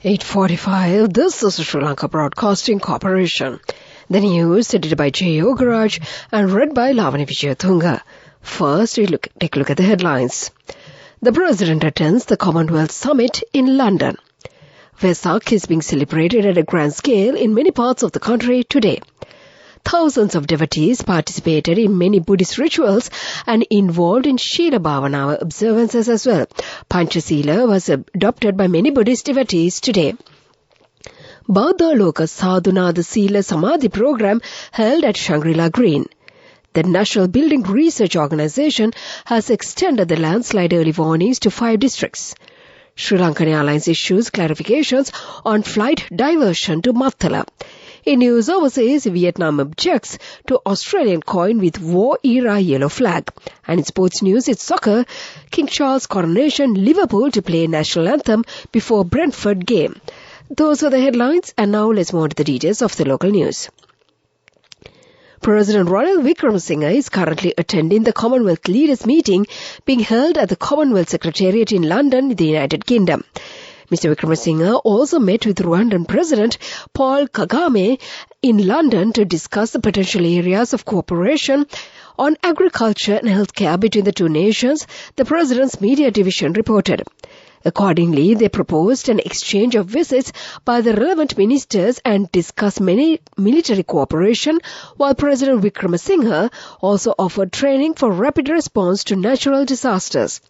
8:45. This is Sri Lanka Broadcasting Corporation. The news edited by J. Yogaraj and read by Lavani Vijayatunga. First, we take a look at the headlines. The President attends the Commonwealth Summit in London. Vesak is being celebrated at a grand scale in many parts of the country today. Thousands of devotees participated in many Buddhist rituals and involved in Shila Bhavana observances as well. Panchasila was adopted by many Buddhist devotees today. Bauddha Loka Sadhunada Sila Samadhi program held at Shangri-La Green. The National Building Research Organization has extended the landslide early warnings to 5 districts. Sri Lankan Airlines issues clarifications on flight diversion to Mattala. In news overseas, Vietnam objects to Australian coin with war-era yellow flag. And in sports news, it's soccer. King Charles coronation, Liverpool to play national anthem before Brentford game. Those are the headlines, and now let's move on to the details of the local news. President Ranil Wickremesinghe is currently attending the Commonwealth Leaders Meeting being held at the Commonwealth Secretariat in London, the United Kingdom. Mr. Wickremesinghe also met with Rwandan President Paul Kagame in London to discuss the potential areas of cooperation on agriculture and healthcare between the two nations, the President's media division reported. Accordingly, they proposed an exchange of visits by the relevant ministers and discussed many military cooperation, while President Wickremesinghe also offered training for rapid response to natural disasters.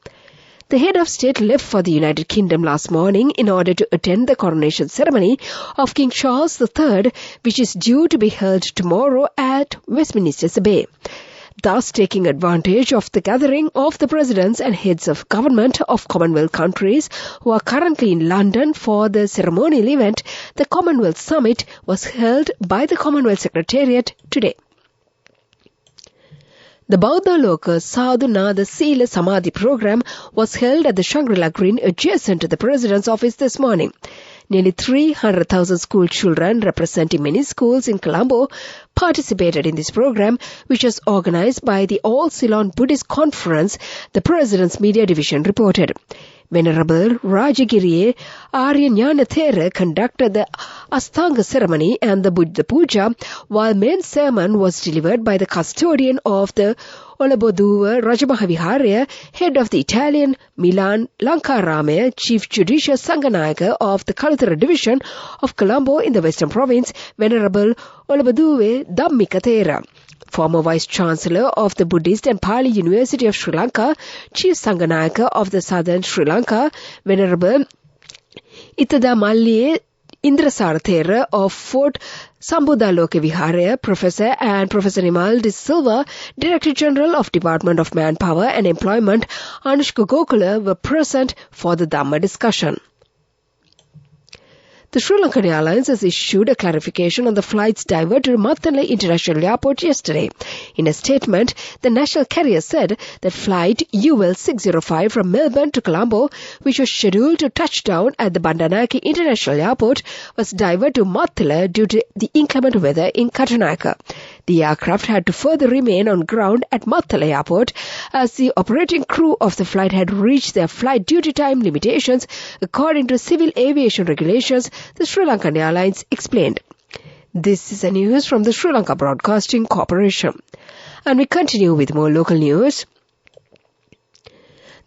The head of state left for the United Kingdom last morning in order to attend the coronation ceremony of King Charles III, which is due to be held tomorrow at Westminster Abbey, thus taking advantage of the gathering of the presidents and heads of government of Commonwealth countries who are currently in London for the ceremonial event. The Commonwealth Summit was held by the Commonwealth Secretariat today. The Bauddha Loka Sadhunada Sila Samadhi program was held at the Shangri-La Green adjacent to the President's office this morning. Nearly 300,000 school children representing many schools in Colombo participated in this program, which was organized by the All Ceylon Buddhist Conference, the President's media division reported. Venerable Rajagiriye Aryanyanathera conducted the Astanga ceremony and the Buddha Puja, while main sermon was delivered by the custodian of the Olaboduwa Rajamahaviharya, head of the Italian Milan Lankarame, Chief Judicial Sanganayaka of the Kalutara Division of Colombo in the Western Province, Venerable Olaboduwa Dhammikathera. Former Vice-Chancellor of the Buddhist and Pali University of Sri Lanka, Chief Sanganayaka of the Southern Sri Lanka, Venerable Itada Malliye Indrasarathera of Fort Sambudaloka Viharya, Professor Nimal De Silva, Director General of Department of Manpower and Employment, Anushka Gokula, were present for the Dhamma discussion. The Sri Lankan Airlines has issued a clarification on the flights diverted to Mattala International Airport yesterday. In a statement, the national carrier said that flight UL 605 from Melbourne to Colombo, which was scheduled to touch down at the Bandanaki International Airport, was diverted to Mattala due to the inclement weather in Katunayake. The aircraft had to further remain on ground at Mattala Airport as the operating crew of the flight had reached their flight duty time limitations according to civil aviation regulations, the Sri Lankan Airlines explained. This is the news from the Sri Lanka Broadcasting Corporation. And we continue with more local news.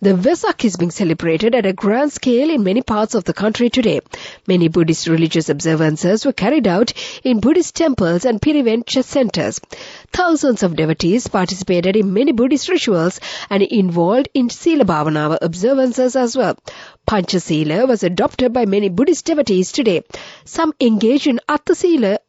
The Vesak is being celebrated at a grand scale in many parts of the country today. Many Buddhist religious observances were carried out in Buddhist temples and Piriventure centers. Thousands of devotees participated in many Buddhist rituals and involved in Sila Bhavana observances as well. Panchasila was adopted by many Buddhist devotees today. Some engage in Atthasila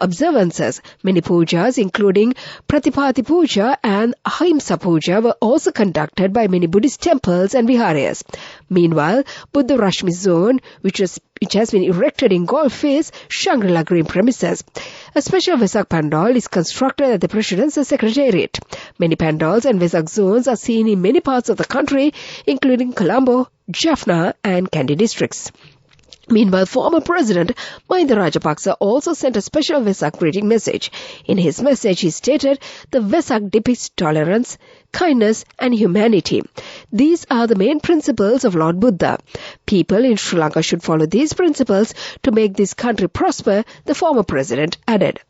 observances. Many pujas, including Pratipati Puja and Ahimsa Puja, were also conducted by many Buddhist temples and viharas. Meanwhile, Buddha Rashmi Zone, which has been erected in Golf Face, Shangri-La Green premises. A special Vesak pandal is constructed at the President's Secretariat. Many pandals and Vesak zones are seen in many parts of the country, including Colombo, Jaffna and Kandy districts. Meanwhile, former President Mahinda Rajapaksa also sent a special Vesak greeting message. In his message, he stated, "The Vesak depicts tolerance, kindness and humanity. These are the main principles of Lord Buddha. People in Sri Lanka should follow these principles to make this country prosper," the former president added.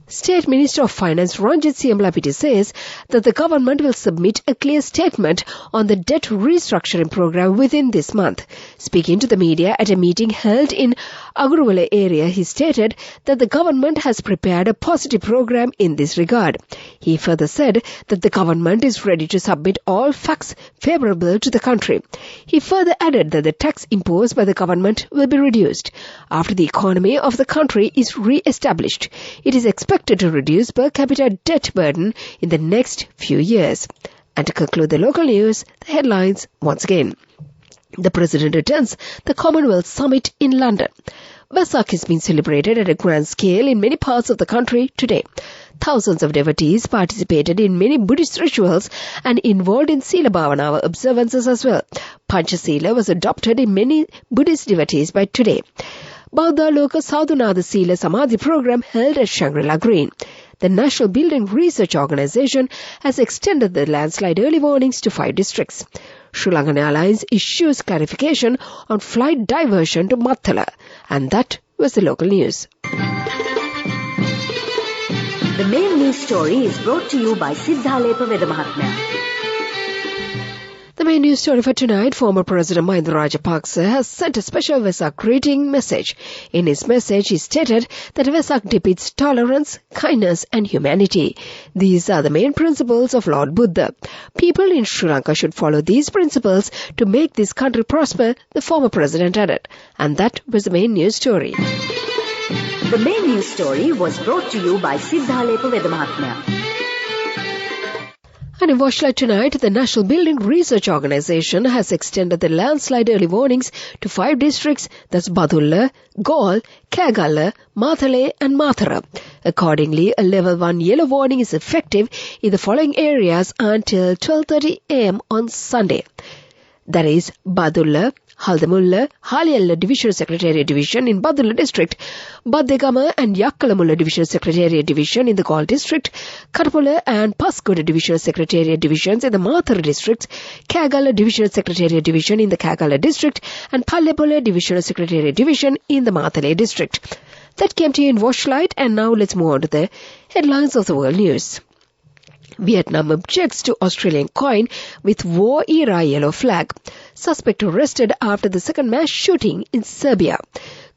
State Minister of Finance Ranjit Siamlapiti says that the government will submit a clear statement on the debt restructuring program within this month. Speaking to the media at a meeting held in Agurwala area, he stated that the government has prepared a positive program in this regard. He further said that the government is ready to submit all facts favorable to the country. He further added that the tax imposed by the government will be reduced after the economy of the country is re-established. It is expected to reduce per capita debt burden in the next few years. And to conclude the local news, the headlines once again. The President attends the Commonwealth Summit in London. Vesak has been celebrated at a grand scale in many parts of the country today. Thousands of devotees participated in many Buddhist rituals and involved in Sila Bhavana observances as well. Panchasila was adopted in many Buddhist devotees by today. Bauddha Loka Sadhunada Sila Samadhi program held at Shangri-La Green. The National Building Research Organisation has extended the landslide early warnings to 5 districts. Sri Lankan Airlines issues clarification on flight diversion to Mattala. And that was the local news. The main news story is brought to you by Siddhalepa Vedamahatmya. The main news story for tonight, former President Mahinda Rajapaksa has sent a special Vesak greeting message. In his message, he stated that Vesak depicts tolerance, kindness and humanity. These are the main principles of Lord Buddha. People in Sri Lanka should follow these principles to make this country prosper, the former president added. And that was the main news story. The main news story was brought to you by Siddhalepa Vedamahatmya. And in Washington tonight, the National Building Research Organisation has extended the landslide early warnings to 5 districts, that's Badulla, Galle, Kagala, Mathale and Mathara. Accordingly, a level 1 yellow warning is effective in the following areas until 12:30 a.m. on Sunday. That is Badulla, Haldamulla, Haliyalla Divisional Secretariat Division in Badulla District, Baddegama and Yakkalamulla Divisional Secretariat Division in the Galle District, Katapula and Paskoda Divisional Secretariat Divisions in the Mathara District, Kagala Divisional Secretariat Division in the Kagala District, and Pallepula Divisional Secretariat Division in the Mathale District. That came to you in Washlight, and now let's move on to the headlines of the world news. Vietnam objects to Australian coin with war era yellow flag. Suspect arrested after the second mass shooting in Serbia.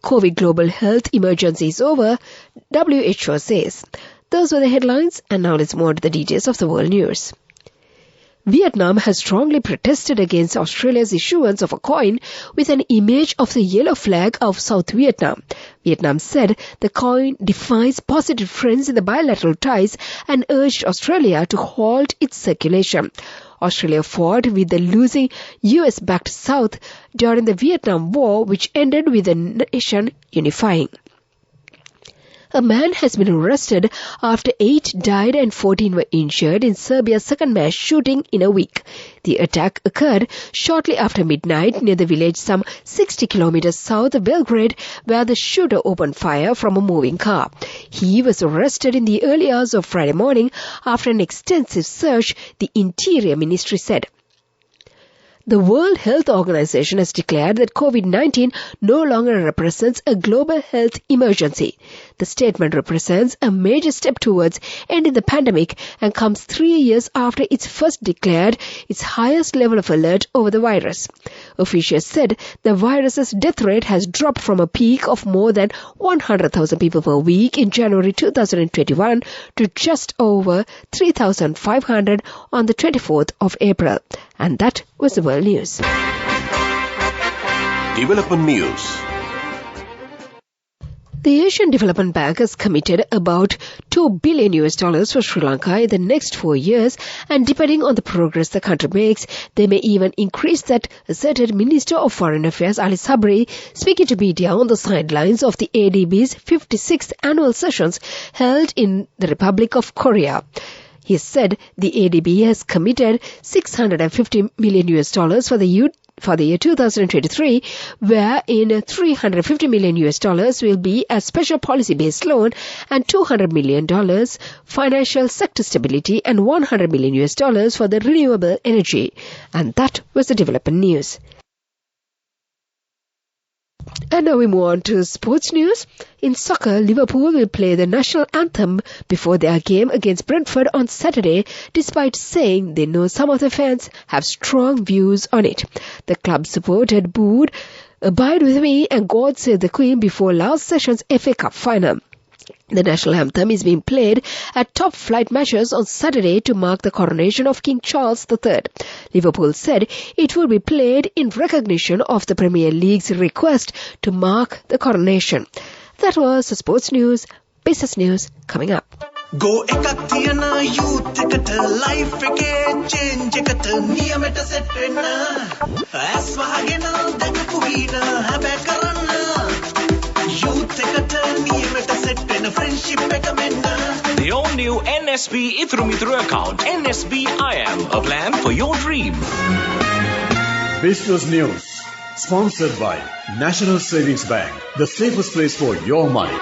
COVID global health emergency is over, WHO says. Those were the headlines, and now let's move on to the details of the world news. Vietnam has strongly protested against Australia's issuance of a coin with an image of the yellow flag of South Vietnam. Vietnam said the coin defies positive trends in the bilateral ties and urged Australia to halt its circulation. Australia fought with the losing US-backed South during the Vietnam War, which ended with the nation unifying. A man has been arrested after 8 died and 14 were injured in Serbia's second mass shooting in a week. The attack occurred shortly after midnight near the village some 60 kilometers south of Belgrade, where the shooter opened fire from a moving car. He was arrested in the early hours of Friday morning after an extensive search, the Interior Ministry said. The World Health Organization has declared that COVID-19 no longer represents a global health emergency. The statement represents a major step towards ending the pandemic and comes 3 years after it first declared its highest level of alert over the virus. Officials said the virus's death rate has dropped from a peak of more than 100,000 people per week in January 2021 to just over 3,500 on the 24th of April. And that was the world news. Development news. The Asian Development Bank has committed about $2 billion for Sri Lanka in the next 4 years, and depending on the progress the country makes, they may even increase that, asserted Minister of Foreign Affairs Ali Sabri, speaking to media on the sidelines of the ADB's 56th annual sessions held in the Republic of Korea. He said the ADB has committed $650 million for the for the year 2023, wherein $350 million will be a special policy-based loan and $200 million financial sector stability and $100 million for the renewable energy. And that was the development news. And now we move on to sports news. In soccer, Liverpool will play the national anthem before their game against Brentford on Saturday, despite saying they know some of the fans have strong views on it. The club supported booed "Abide with Me" and "God Save the Queen" before last session's FA Cup final. The national anthem is being played at top-flight matches on Saturday to mark the coronation of King Charles III. Liverpool said it will be played in recognition of the Premier League's request to mark the coronation. That was the sports news. Business news coming up. Go ekak thiyana youth eකට life එකේ change එකට නියමෙට set වෙන්න ඇස් වහගෙන දැකපු වීන හැබැ කරන්න youth එකට නියමෙට set වෙන friendship එක මෙන්න. The all-new NSB Ithru account, NSB IAM, a plan for your dream. Business News, sponsored by National Savings Bank, the safest place for your money.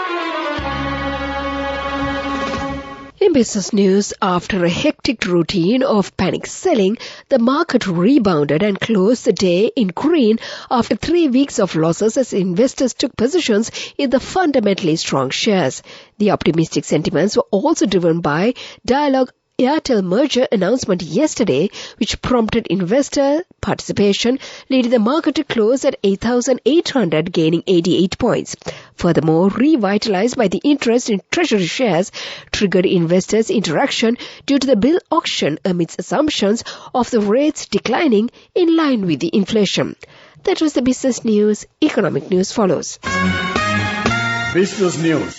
In business news, after a hectic routine of panic selling, the market rebounded and closed the day in green after 3 weeks of losses as investors took positions in the fundamentally strong shares. The optimistic sentiments were also driven by Dialog Airtel merger announcement yesterday, which prompted investor participation, leading the market to close at 8,800, gaining 88 points. Furthermore, revitalized by the interest in treasury shares, triggered investors' interaction due to the bill auction amidst assumptions of the rates declining in line with the inflation. That was the business news. Economic news follows. Business News,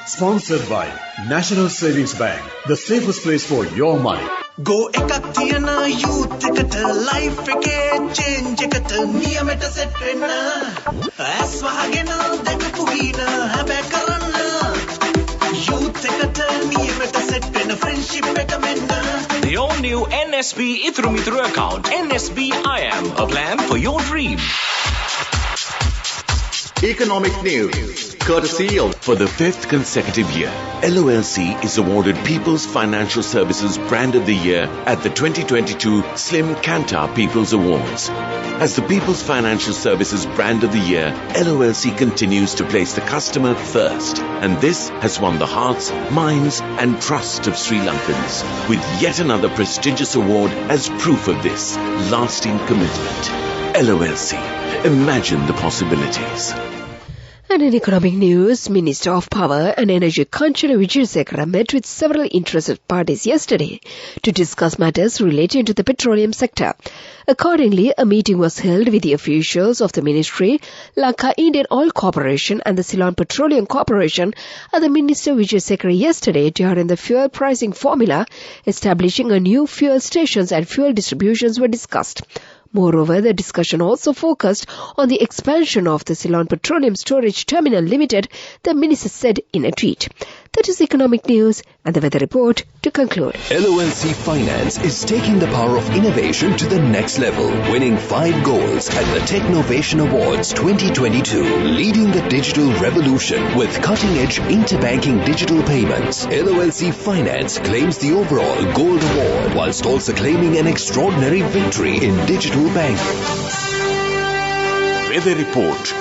sponsored by National Savings Bank, the safest place for your money. Go ekak thiyana youth එකට life එකේ change එකට නියමෙට set වෙන්න ඇස් වහගෙන දැකපු වීන හැබැ කරන්න youth එකට නියමෙට set වෙන friendship එක මෙන්න. The all-new NSB Ithru account, NSB IAM, a plan for your dream. Economic news, courtesy of... For the 5th consecutive year, LOLC is awarded People's Financial Services Brand of the Year at the 2022 Slim Kantar People's Awards. As the People's Financial Services Brand of the Year, LOLC continues to place the customer first, and this has won the hearts, minds and trust of Sri Lankans, with yet another prestigious award as proof of this lasting commitment. LOLC. Imagine the possibilities. And in economic news, Minister of Power and Energy Kanchana Wijesekara met with several interested parties yesterday to discuss matters relating to the petroleum sector. Accordingly, a meeting was held with the officials of the ministry, Lanka Indian Oil Corporation and the Ceylon Petroleum Corporation and the Minister Wijesekara yesterday during the fuel pricing formula. Establishing a new fuel stations and fuel distributions were discussed. Moreover, the discussion also focused on the expansion of the Ceylon Petroleum Storage Terminal Limited, the minister said in a tweet. That is economic news and the weather report to conclude. LOLC Finance is taking the power of innovation to the next level, winning 5 golds at the Technovation Awards 2022, leading the digital revolution with cutting-edge interbanking digital payments. LOLC Finance claims the overall gold award whilst also claiming an extraordinary victory in digital banking. Weather report.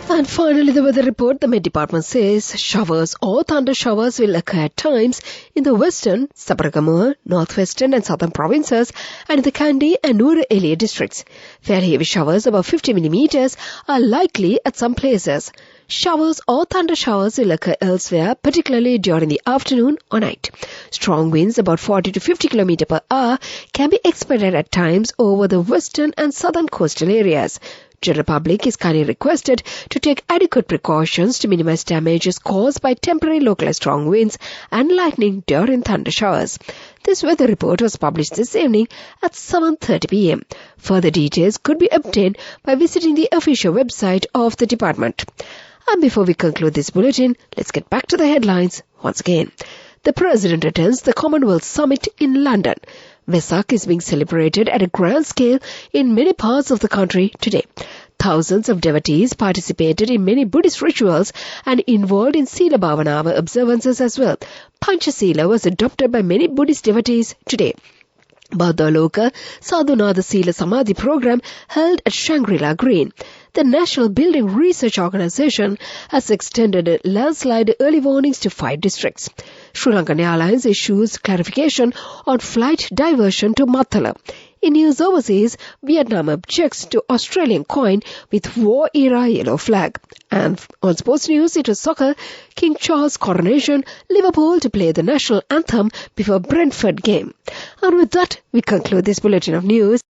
And finally, the weather report. The Met Department says showers or thunder showers will occur at times in the western, Sabaragamuwa, northwestern and southern provinces and in the Kandy and Nuwara Eliya districts. Fairly heavy showers above 50 millimeters are likely at some places. Showers or thunder showers will occur elsewhere, particularly during the afternoon or night. Strong winds about 40 to 50 km per hour can be expected at times over the western and southern coastal areas. General public is kindly requested to take adequate precautions to minimize damages caused by temporary localized strong winds and lightning during thunder showers. This weather report was published this evening at 7:30 p.m. Further details could be obtained by visiting the official website of the department. And before we conclude this bulletin, let's get back to the headlines once again. The President attends the Commonwealth Summit in London. Vesak is being celebrated at a grand scale in many parts of the country today. Thousands of devotees participated in many Buddhist rituals and involved in Sila Bhavanava observances as well. Panchasila was adopted by many Buddhist devotees today. Bauddhaloka Sadhunada Sila Samadhi program held at Shangri-La Green. The National Building Research Organization has extended landslide early warnings to 5 districts. Sri Lankan Airlines issues clarification on flight diversion to Matala. In news overseas, Vietnam objects to Australian coin with war-era yellow flag. And on sports news, it was soccer, King Charles coronation, Liverpool to play the national anthem before Brentford game. And with that, we conclude this bulletin of news.